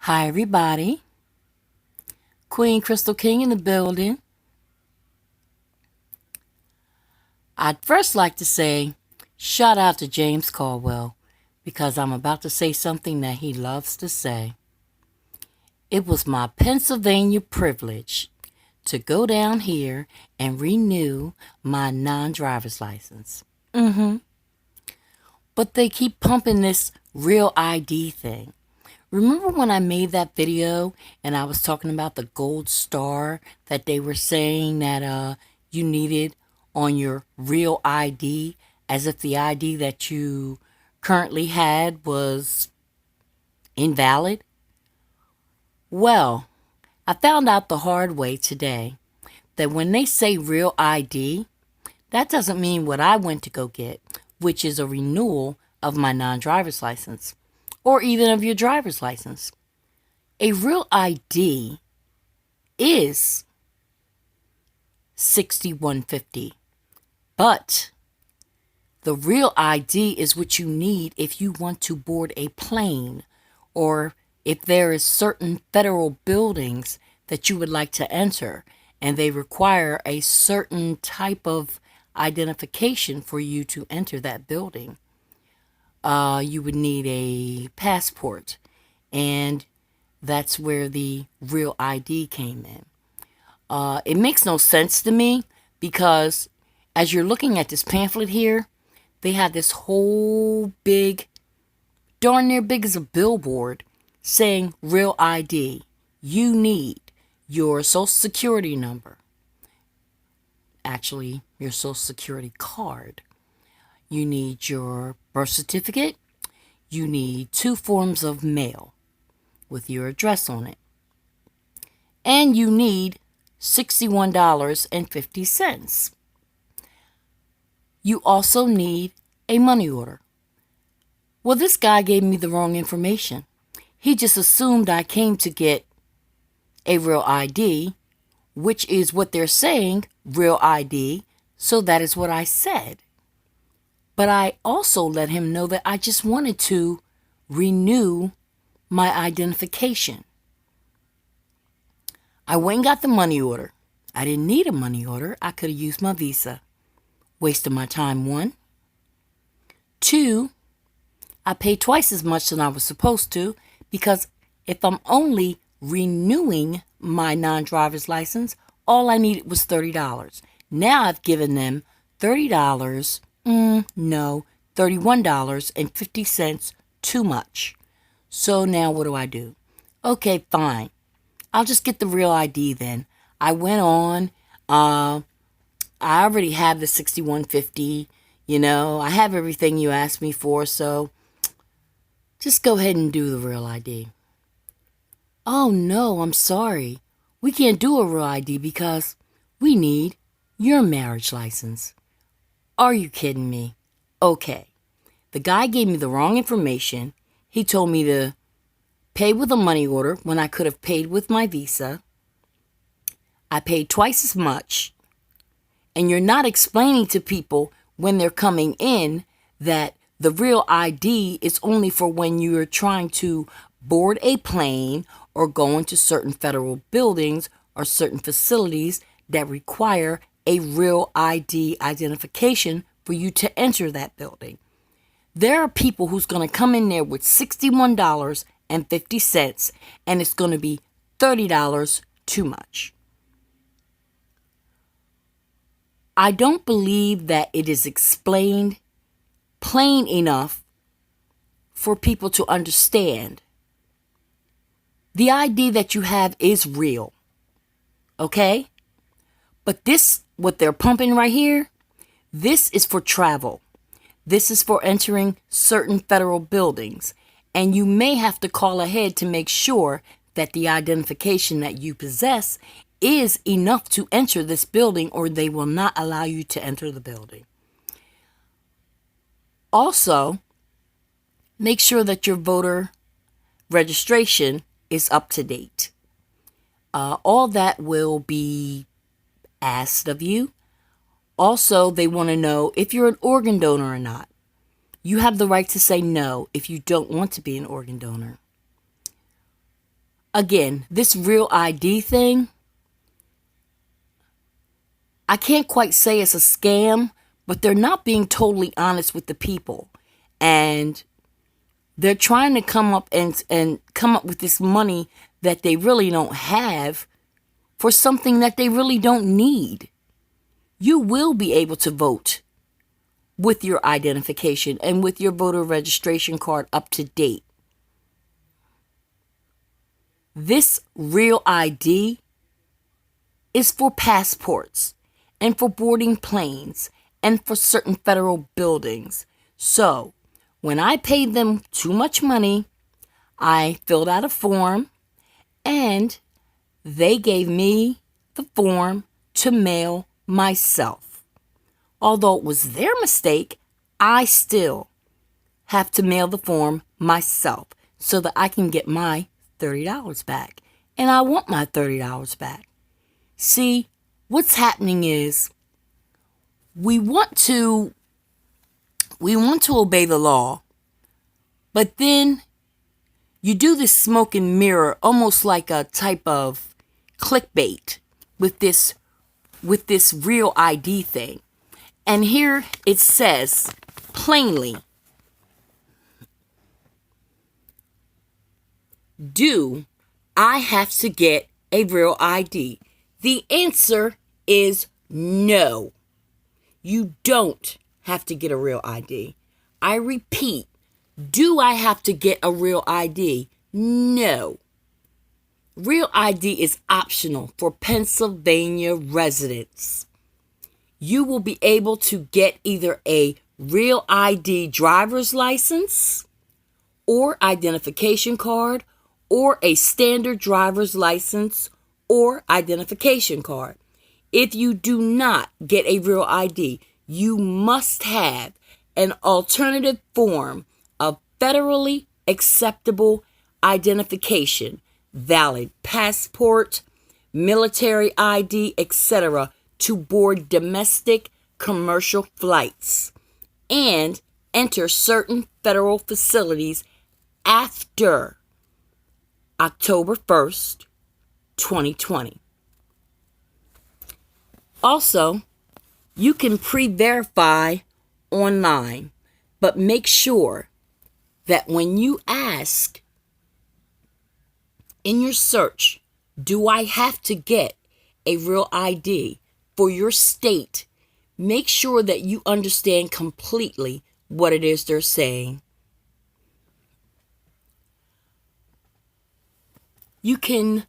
Hi, everybody. Queen Crystal King in the building. I'd first like to say shout out to James Caldwell because I'm about to say something that he loves to say. It was my Pennsylvania privilege to go down here and renew my non-driver's license. But they keep pumping this real ID thing. Remember when I made that video and I was talking about the gold star that they were saying that you needed on your real ID, as if the ID that you currently had was invalid? Well, I found out the hard way today that when they say real ID, that doesn't mean what I went to go get, which is a renewal of my non-driver's license, or even of your driver's license. A real ID is 6150, but the real ID is what you need if you want to board a plane, or if there is certain federal buildings that you would like to enter and they require a certain type of identification for you to enter that building. You would need a passport, and that's where the real ID came in. It makes no sense to me because as you're looking at this pamphlet here, they have this whole big, darn near big as a billboard, saying real ID. You need your social security number. Actually, your social security card. You need your birth certificate. You need 2 forms of mail with your address on it. And you need $61.50. You also need a money order. Well, this guy gave me the wrong information. He just assumed I came to get a real ID, which is what they're saying, real ID, so that is what I said. But I also let him know that I just wanted to renew my identification. I went and got the money order. I didn't need a money order. I could have used my Visa. Wasted my time, 1. 2, I paid twice as much than I was supposed to because if I'm only renewing my non-driver's license, all I needed was $30. Now I've given them $30. No, $31.50 too much. So now what do? Okay, fine. I'll just get the real ID then. I went on. I already have the 6150. I have everything you asked me for, so just go ahead and do the real ID. Oh no, I'm sorry. We can't do a real ID because we need your marriage license. Are you kidding me? Okay. The guy gave me the wrong information. He told me to pay with a money order when I could have paid with my Visa. I paid twice as much. And you're not explaining to people when they're coming in that the real ID is only for when you're trying to board a plane or go into certain federal buildings or certain facilities that require a real ID identification for you to enter that building. There are people who's going to come in there with $61.50 and it's going to be $30 too much. I don't believe that it is explained plain enough for people to understand. The ID that you have is real, okay? But this, what they're pumping right here, this is for travel. This is for entering certain federal buildings. And you may have to call ahead to make sure that the identification that you possess is enough to enter this building, or they will not allow you to enter the building. Also, make sure that your voter registration is up to date. All that will be asked of you. Also, they want to know if you're an organ donor or not. You have the right to say no if you don't want to be an organ donor. again, this real ID thing, I can't quite say it's a scam, but they're not being totally honest with the people. And they're trying to come up and come up with this money that they really don't have for something that they really don't need. You will be able to vote with your identification and with your voter registration card up to date. This real ID is for passports and for boarding planes and for certain federal buildings. So, when I paid them too much money, I filled out a form and they gave me the form to mail myself. Although it was their mistake, I still have to mail the form myself so that I can get my $30 back. And I want my $30 back. See, what's happening is we want to obey the law, but then you do this smoke and mirror, almost like a type of clickbait with this real ID thing. And here it says plainly, do I have to get a real ID? The answer is no. You don't have to get a real ID. I repeat, do I have to get a real ID? No. Real ID is optional for Pennsylvania residents. You will be able to get either a real ID driver's license or identification card or a standard driver's license or identification card. If you do not get a real ID, you must have an alternative form of federally acceptable identification, valid passport, military ID, etc., to board domestic commercial flights and enter certain federal facilities after October 1st, 2020. Also, you can pre-verify online, but make sure that when you ask in your search, do I have to get a real ID for your state, make sure that you understand completely what it is they're saying. You can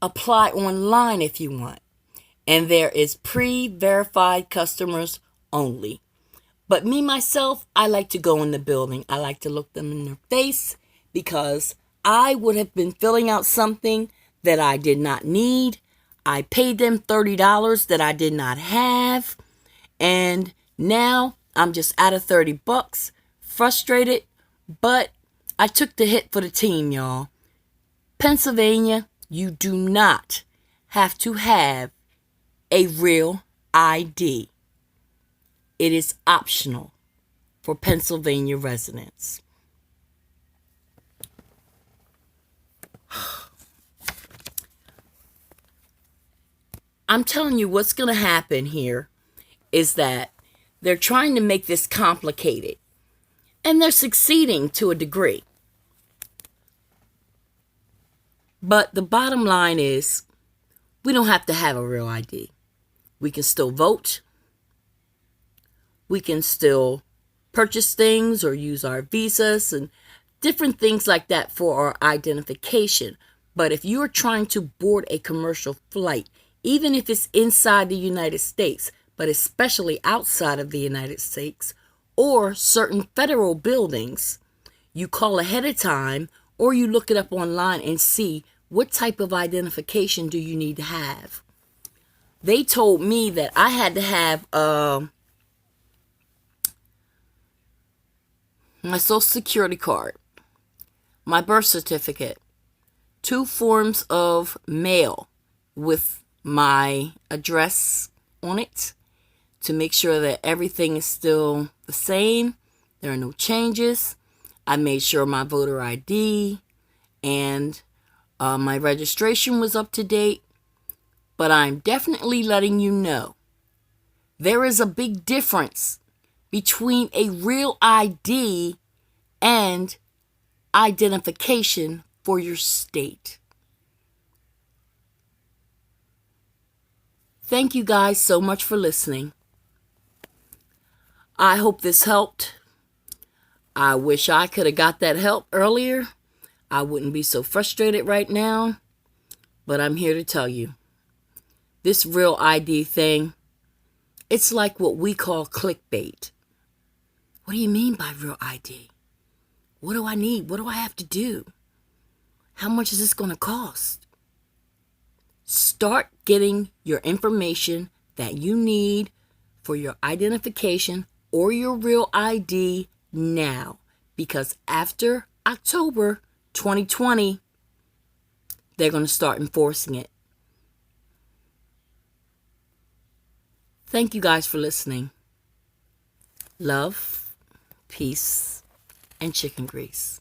apply online if you want, and there is pre-verified customers only. But me, myself, I like to go in the building. I like to look them in their face because I would have been filling out something that I did not need. I paid them $30 that I did not have. And now I'm just out of $30, frustrated, but I took the hit for the team, y'all. Pennsylvania, you do not have to have a real ID. It is optional for Pennsylvania residents. I'm telling you what's going to happen here is that they're trying to make this complicated, and they're succeeding to a degree. But the bottom line is we don't have to have a real ID. We can still vote. We can still purchase things or use our visas and different things like that for our identification. But if you are trying to board a commercial flight, even if it's inside the United States, but especially outside of the United States, or certain federal buildings, you call ahead of time or you look it up online and see what type of identification do you need to have. They told me that I had to have my social security card, my birth certificate, 2 forms of mail with my address on it to make sure that everything is still the same. There are no changes. I made sure my voter ID and My registration was up to date, but I'm definitely letting you know there is a big difference between a real ID and identification for your state. Thank you guys so much for listening. I hope this helped. I wish I could have got that help earlier. I wouldn't be so frustrated right now, but I'm here to tell you, this real ID thing, it's like what we call clickbait. What do you mean by real ID? What do I need? What do I have to do? How much is this going to cost? Start getting your information that you need for your identification or your real ID now, because after October 2020, they're going to start enforcing it. Thank you guys for listening. Love, peace, and chicken grease.